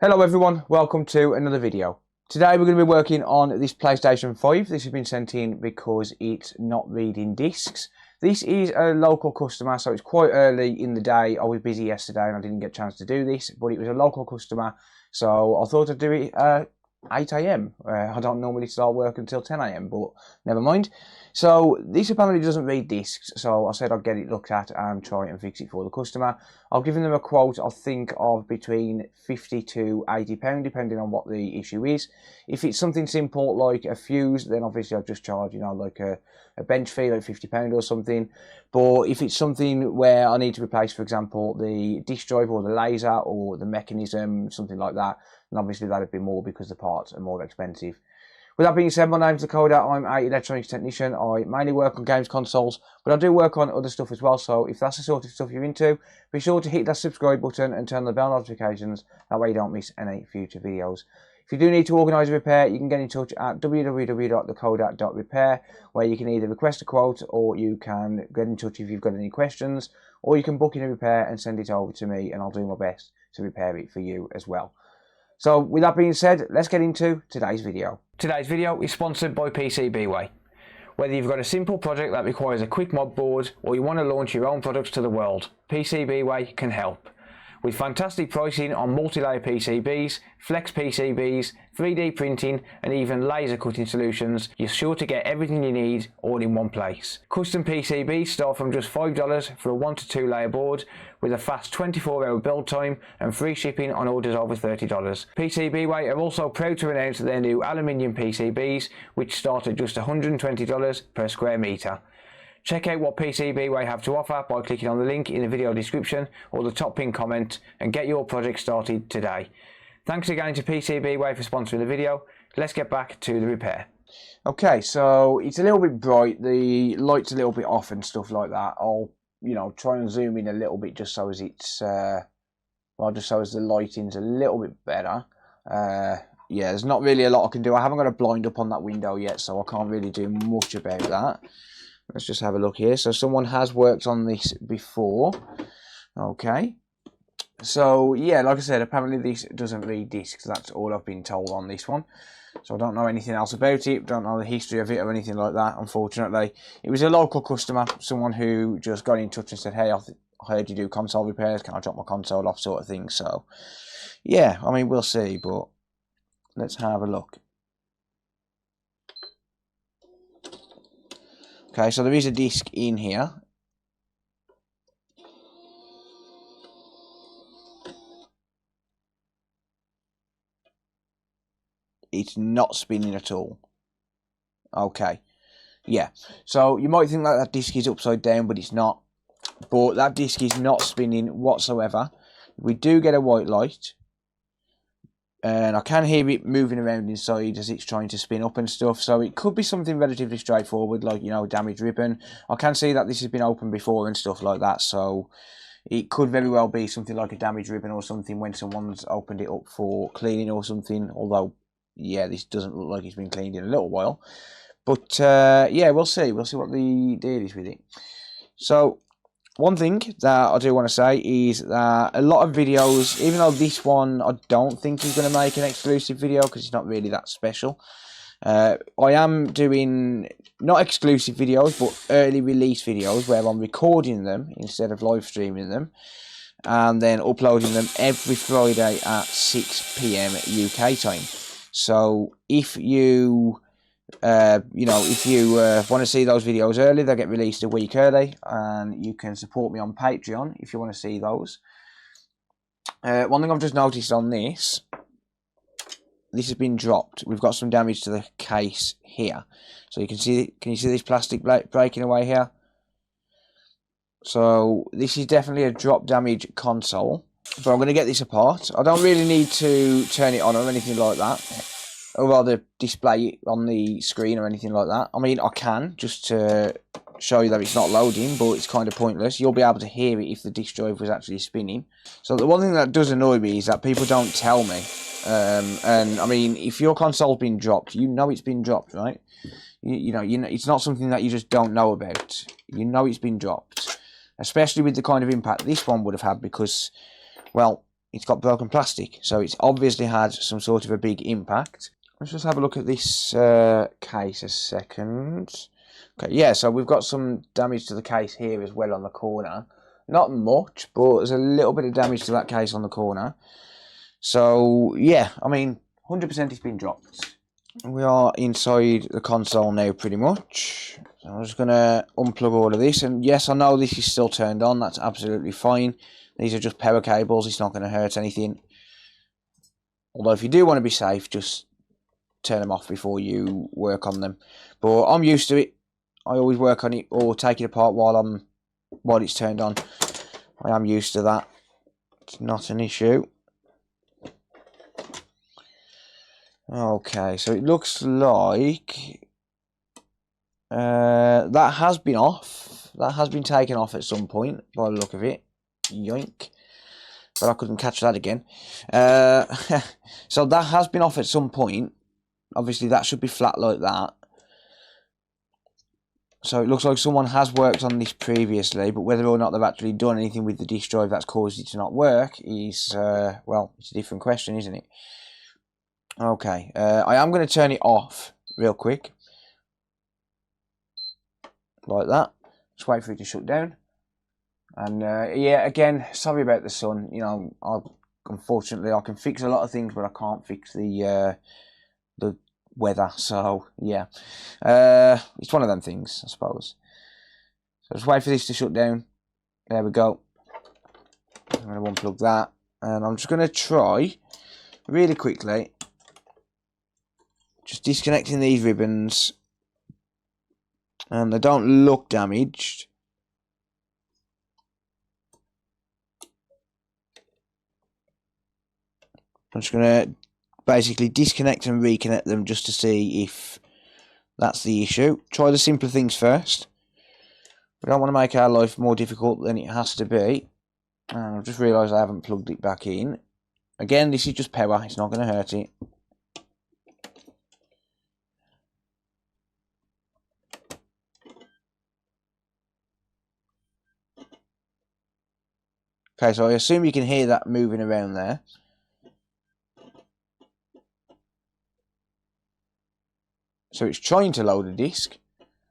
Hello everyone, welcome to another video. Today we're going to be working on this PlayStation 5. This has been sent in because it's not reading discs. This is a local customer, so it's quite early in the day. I was busy yesterday and I didn't get a chance to do this, but it was a local customer, so I thought I'd do it 8 AM. I don't normally start work until 10 AM, but never mind. So this apparently doesn't read discs, so I said I'd get it looked at and try and fix it for the customer. I've given them a quote, I think, of between £50 to £80, depending on what the issue is. If it's something simple like a fuse, then obviously I'll just charge, like a bench fee, like £50 or something. But if it's something where I need to replace, for example, the disc drive or the laser or the mechanism, something like that, then obviously that'd be more because the parts are more expensive. With that being said, my name's Dakota. I'm an electronics technician. I mainly work on games consoles, but I do work on other stuff as well. So if that's the sort of stuff you're into, be sure to hit that subscribe button and turn the bell notifications. That way you don't miss any future videos. If you do need to organise a repair, you can get in touch at www.dakota.repair, where you can either request a quote or you can get in touch if you've got any questions, or you can book in a repair and send it over to me and I'll do my best to repair it for you as well. So with that being said, let's get into today's video. Today's video is sponsored by PCBWay. Whether you've got a simple project that requires a quick mod board or you want to launch your own products to the world, PCBWay can help. With fantastic pricing on multi-layer PCBs, flex PCBs, 3D printing and even laser cutting solutions, you're sure to get everything you need all in one place. Custom PCBs start from just $5 for a 1 to 2 layer board with a fast 24-hour build time and free shipping on orders over $30. PCBWay are also proud to announce their new aluminium PCBs, which start at just $120 per square metre. Check out what PCBWay have to offer by clicking on the link in the video description or the top pinned comment and get your project started today. Thanks again to PCBWay for sponsoring the video. Let's get back to the repair. Okay, so it's a little bit bright, the light's a little bit off and stuff like that. I'll, try and zoom in a little bit just so as it's, just so as the lighting's a little bit better. Yeah, there's not really a lot I can do. I haven't got a blind up on that window yet, so I can't really do much about that. Let's just have a look here. So someone has worked on this before. Okay. So, yeah, like I said, apparently this doesn't read discs. That's all I've been told on this one. So I don't know anything else about it. Don't know the history of it or anything like that, unfortunately. It was a local customer, someone who just got in touch and said, hey, I heard you do console repairs. Can I drop my console off, sort of thing. So, yeah, I mean, we'll see. But let's have a look. Okay, so there is a disc in here. It's not spinning at all. Okay, yeah. So you might think that disc is upside down, but it's not. But that disc is not spinning whatsoever. We do get a white light. And I can hear it moving around inside as it's trying to spin up and stuff. So it could be something relatively straightforward, like, damaged ribbon. I can see that this has been opened before and stuff like that. So it could very well be something like a damaged ribbon or something when someone's opened it up for cleaning or something. Although, yeah, this doesn't look like it's been cleaned in a little while. But, yeah, we'll see. We'll see what the deal is with it. So one thing that I do want to say is that a lot of videos, even though this one I don't think is going to make an exclusive video because it's not really that special, I am doing not exclusive videos but early release videos where I'm recording them instead of live streaming them and then uploading them every Friday at 6 PM UK time. So if you if you want to see those videos early, they'll get released a week early, and you can support me on Patreon if you want to see those. One thing I've just noticed on this has been dropped. We've got some damage to the case here. So you can see, can you see this plastic breaking away here? So this is definitely a drop damage console, but I'm going to get this apart. I don't really need to turn it on or anything like that, or rather display it on the screen or anything like that. I mean, I can, just to show you that it's not loading, but it's kind of pointless. You'll be able to hear it if the disc drive was actually spinning. So the one thing that does annoy me is that people don't tell me. And I mean, if your console's been dropped, you know it's been dropped, right? You know, it's not something that you just don't know about. You know it's been dropped, especially with the kind of impact this one would have had because, well, it's got broken plastic, so it's obviously had some sort of a big impact. Let's just have a look at this case a second. Okay, yeah, so we've got some damage to the case here as well on the corner. Not much, but there's a little bit of damage to that case on the corner. So, yeah, I mean, 100% it's been dropped. We are inside the console now, pretty much. So I'm just going to unplug all of this. And yes, I know this is still turned on. That's absolutely fine. These are just power cables. It's not going to hurt anything. Although if you do want to be safe, just turn them off before you work on them. But I'm used to it. I always work on it or take it apart while it's turned on. I am used to that. It's not an issue. Okay, so it looks like that has been off. That has been taken off at some point by the look of it. Yoink. But I couldn't catch that again. So that has been off at some point. Obviously, that should be flat like that. So it looks like someone has worked on this previously, but whether or not they've actually done anything with the disk drive that's caused it to not work is, well, it's a different question, isn't it? Okay, I am going to turn it off real quick. Like that. Just wait for it to shut down. And yeah, again, sorry about the sun. You know, unfortunately, I can fix a lot of things, but I can't fix the weather. So yeah, it's one of them things, I suppose. So just wait for this to shut down. There we go. I'm going to unplug that, and I'm just going to try really quickly, just disconnecting these ribbons, and they don't look damaged. I'm just going to basically disconnect and reconnect them just to see if that's the issue. Try the simpler things first. We don't want to make our life more difficult than it has to be. And I've just realised I haven't plugged it back in. Again, this is just power. It's not going to hurt it. Okay, so I assume you can hear that moving around there. So it's trying to load a disk.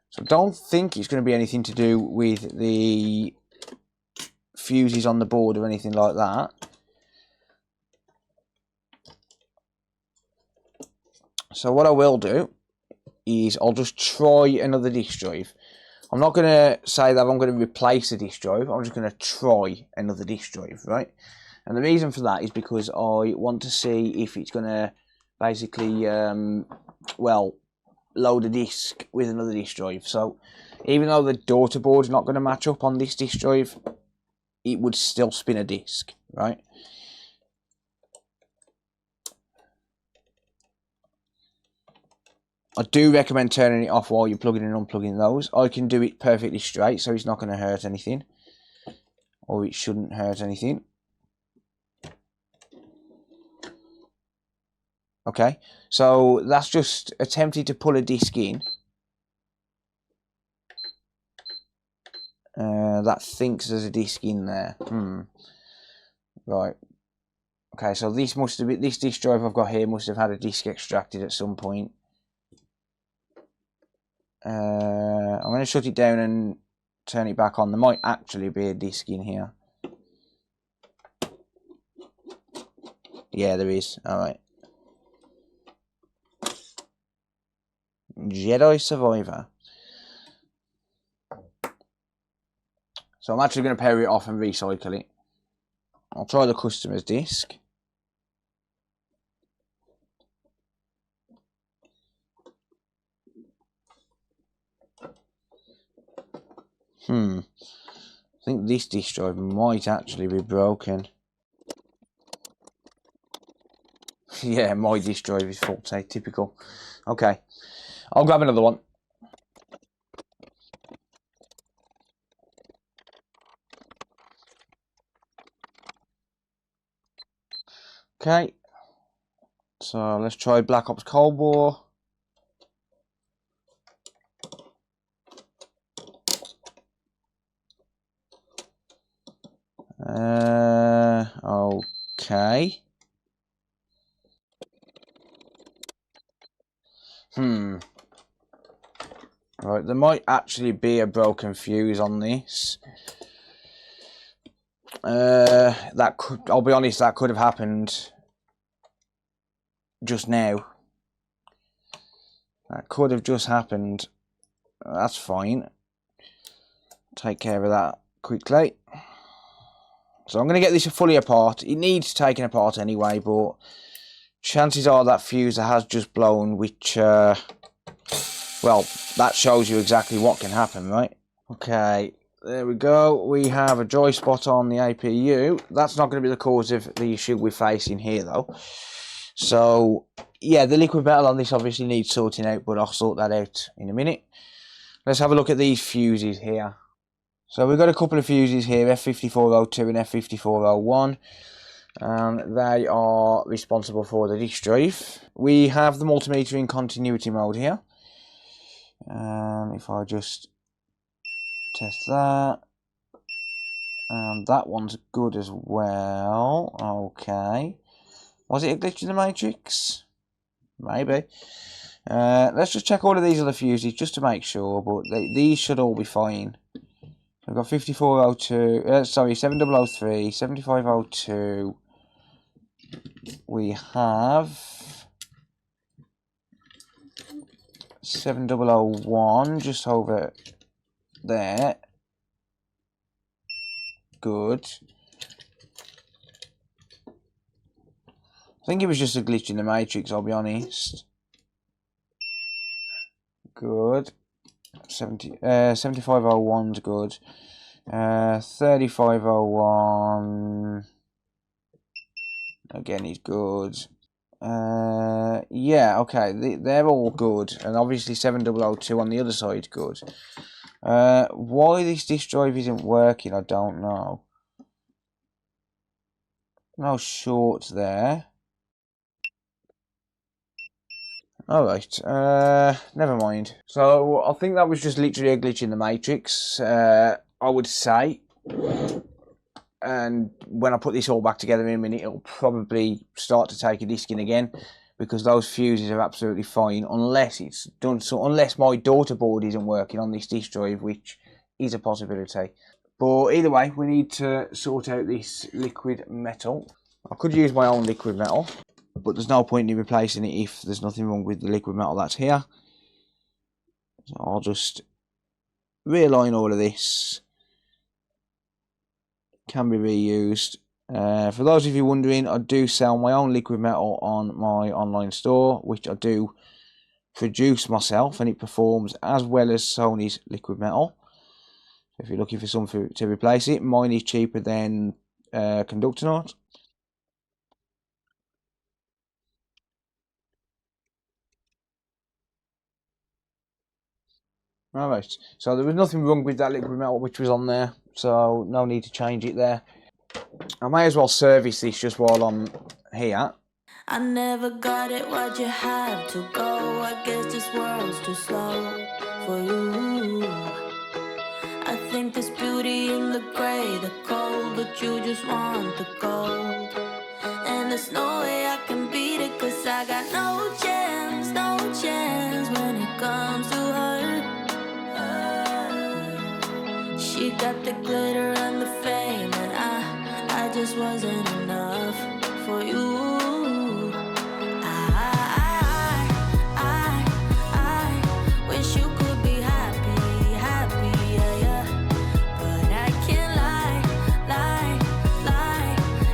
So I don't think it's going to be anything to do with the fuses on the board or anything like that. So what I will do is I'll just try another disk drive. I'm not going to say that I'm going to replace a disk drive. I'm just going to try another disk drive, right? And the reason for that is because I want to see if it's going to basically, well, load a disk with another disk drive. So even though the daughter board is not going to match up on this disk drive, it would still spin a disk, right? I do recommend turning it off while you're plugging and unplugging those. I can do it perfectly straight, so it's not going to hurt anything. Or it shouldn't hurt anything. Okay, so that's just attempting to pull a disc in. That thinks there's a disc in there. Right. Okay, so this must have been, this disk drive I've got here must have had a disc extracted at some point. I'm going to shut it down and turn it back on. There might actually be a disc in here. Yeah, there is. Alright. Jedi Survivor. So I'm actually going to power it off and recycle it. I'll try the customer's disc. I think this disk drive might actually be broken. Yeah, my disk drive is faulty, typical. Okay, I'll grab another one. Okay, so let's try Black Ops Cold War. Okay. Right, there might actually be a broken fuse on this. That could, I'll be honest, that could have happened just now. That could have just happened. That's fine. Take care of that quickly. So I'm going to get this fully apart. It needs taking apart anyway, but chances are that fuse has just blown, which, well, that shows you exactly what can happen, right? Okay, there we go. We have a dry spot on the APU. That's not going to be the cause of the issue we're facing here, though. So, yeah, the liquid metal on this obviously needs sorting out, but I'll sort that out in a minute. Let's have a look at these fuses here. So we've got a couple of fuses here, F5402 and F5401. They are responsible for the disk drive. We have the multimeter in continuity mode here. If I just test that. That one's good as well. Okay. Was it a glitch in the matrix? Maybe. Let's just check all of these other fuses just to make sure, but these should all be fine. We've got 5402, sorry, 7003, 7502. We have 7001 just over there. Good. I think it was just a glitch in the matrix, I'll be honest. Good. 7501's good. 3501 again is good. Yeah, okay, they're all good, and obviously 7002 on the other side's good. Why this disk drive isn't working, I don't know. No short there. Alright, never mind. So, I think that was just literally a glitch in the matrix, I would say. And when I put this all back together in a minute, it'll probably start to take a disk in again, because those fuses are absolutely fine, unless it's done so, unless my daughter board isn't working on this disk drive, which is a possibility. But either way, we need to sort out this liquid metal. I could use my own liquid metal, but there's no point in replacing it if there's nothing wrong with the liquid metal that's here. So I'll just realign all of this. Can be reused. For those of you wondering, I do sell my own liquid metal on my online store, which I do produce myself, and it performs as well as Sony's liquid metal. If you're looking for something to replace it, mine is cheaper than Conductonaut. Alright, so there was nothing wrong with that liquid metal which was on there, so no need to change it there. I may as well service this just while I'm here. I never got it, why'd you have to go? I guess this world's too slow for you. I think there's beauty in the grey, the cold, but you just want the gold. And there's no way I can beat it, cause I got no chance when it comes to her. She got the glitter and the fame, and I just wasn't enough for you. I wish you could be happy, yeah, yeah. But I can't lie.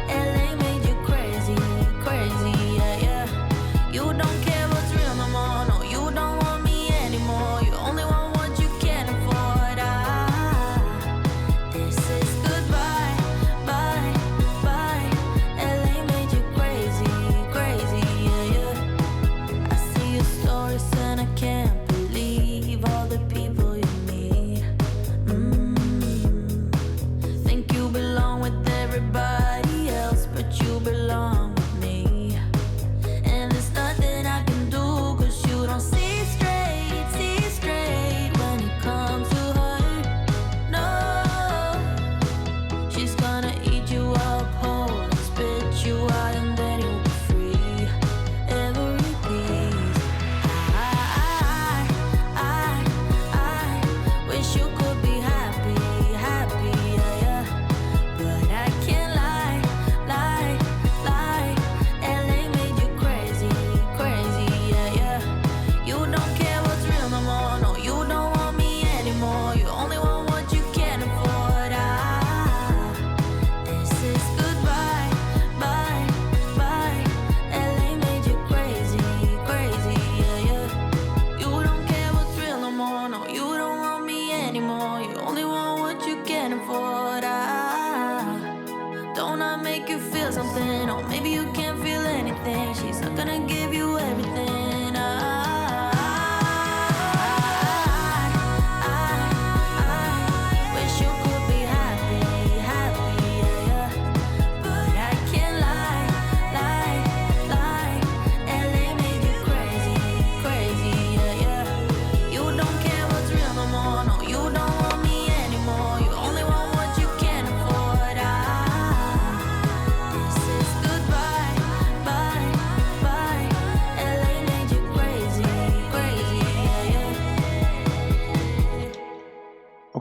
LA made you crazy, yeah, yeah. You don't care what's real no more, no, you don't want me anymore. You only want what you can afford. This is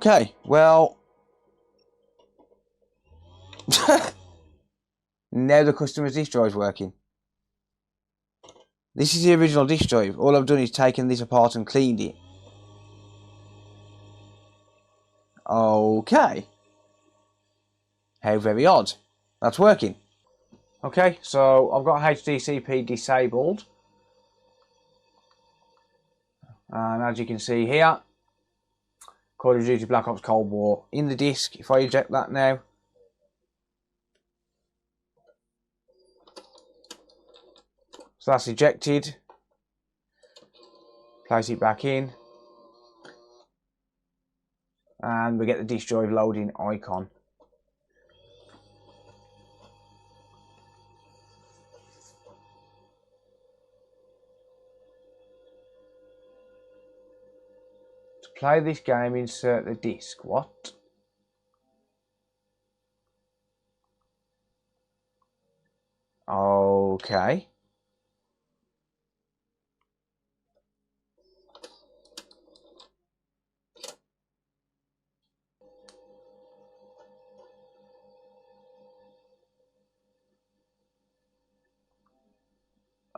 Okay, well, now the customer's disk drive is working. This is the original disk drive. All I've done is taken this apart and cleaned it. Okay. How very odd. That's working. Okay, so I've got HDCP disabled. And as you can see here, Call of Duty Black Ops Cold War in the disk. If I eject that now, so that's ejected. Place it back in. And we get the disk drive loading icon. To play this game, insert the disk. What? Okay.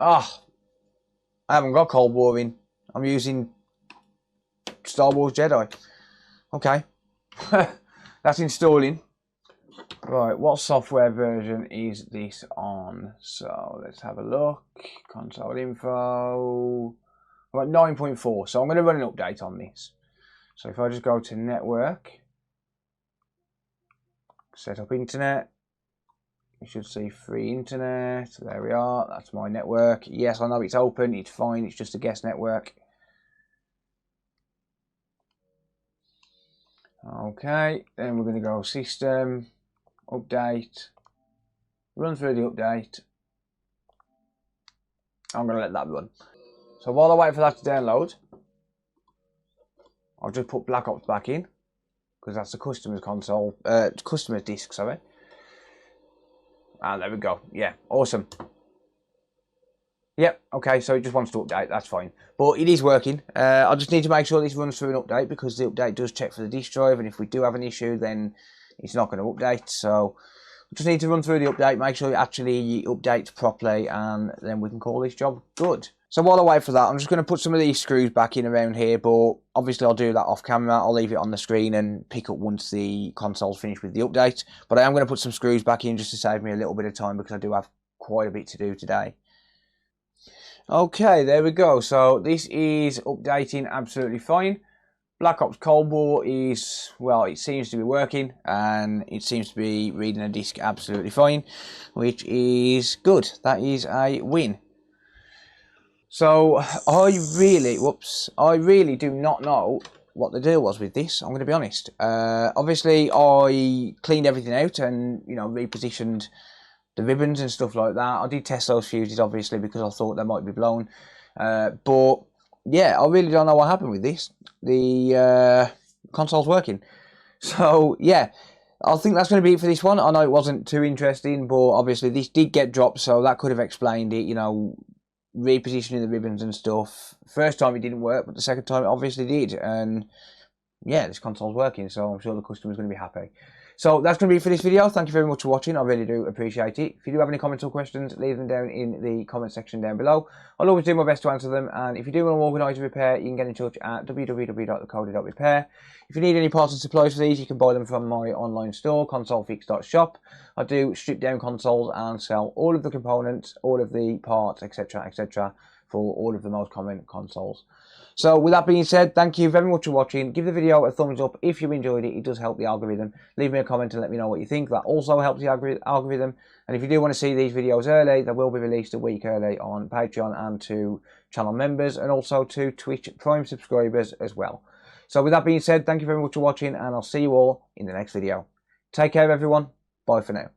Ah, I haven't got Cold War in. I'm using Star Wars Jedi. Okay. That's installing. Right, what software version is this on? So let's have a look. Console info. I've got 9.4, so I'm going to run an update on this. So if I just go to network, set up internet, you should see free internet. There we are, that's my network. Yes, I know it's open, it's fine, it's just a guest network. Okay, then we're going to go system, update, run through the update. I'm going to let that run. So while I wait for that to download, I'll just put Black Ops back in, because that's the customer's console, customer's disc, sorry. And there we go. Yeah, awesome. Yep, okay, so it just wants to update, that's fine. But it is working. I just need to make sure this runs through an update, because the update does check for the disk drive, and if we do have an issue, then it's not going to update. So we just need to run through the update, make sure it actually updates properly, and then we can call this job good. So while I wait for that, I'm just going to put some of these screws back in around here, but obviously I'll do that off camera. I'll leave it on the screen and pick up once the console's finished with the update. But I am going to put some screws back in just to save me a little bit of time, because I do have quite a bit to do today. Okay, there we go. So this is updating absolutely fine. Black Ops Cold War is, well, it seems to be working, and it seems to be reading a disk absolutely fine, which is good. That is a win. So I really do not know what the deal was with this. I'm going to be honest. Obviously, I cleaned everything out and, you know, repositioned the ribbons and stuff like that. I did test those fuses, obviously, because I thought they might be blown. But yeah, I really don't know what happened with this. The console's working. So yeah, I think that's going to be it for this one. I know it wasn't too interesting, but obviously this did get dropped, so that could have explained it, you know, repositioning the ribbons and stuff. First time it didn't work, but the second time it obviously did. And yeah, this console's working, so I'm sure the customer's going to be happy. So that's going to be it for this video. Thank you very much for watching. I really do appreciate it. If you do have any comments or questions, leave them down in the comment section down below. I'll always do my best to answer them. And if you do want to organise a repair, you can get in touch at www.thecody.repair. If you need any parts and supplies for these, you can buy them from my online store, consolefix.shop. I do strip down consoles and sell all of the components, all of the parts, etc., etc., for all of the most common consoles. So with that being said, thank you very much for watching. Give the video a thumbs up if you enjoyed it. It does help the algorithm. Leave me a comment and let me know what you think. That also helps the algorithm. And if you do want to see these videos early, they will be released a week early on Patreon and to channel members, and also to Twitch Prime subscribers as well. So with that being said, thank you very much for watching, and I'll see you all in the next video. Take care, everyone. Bye for now.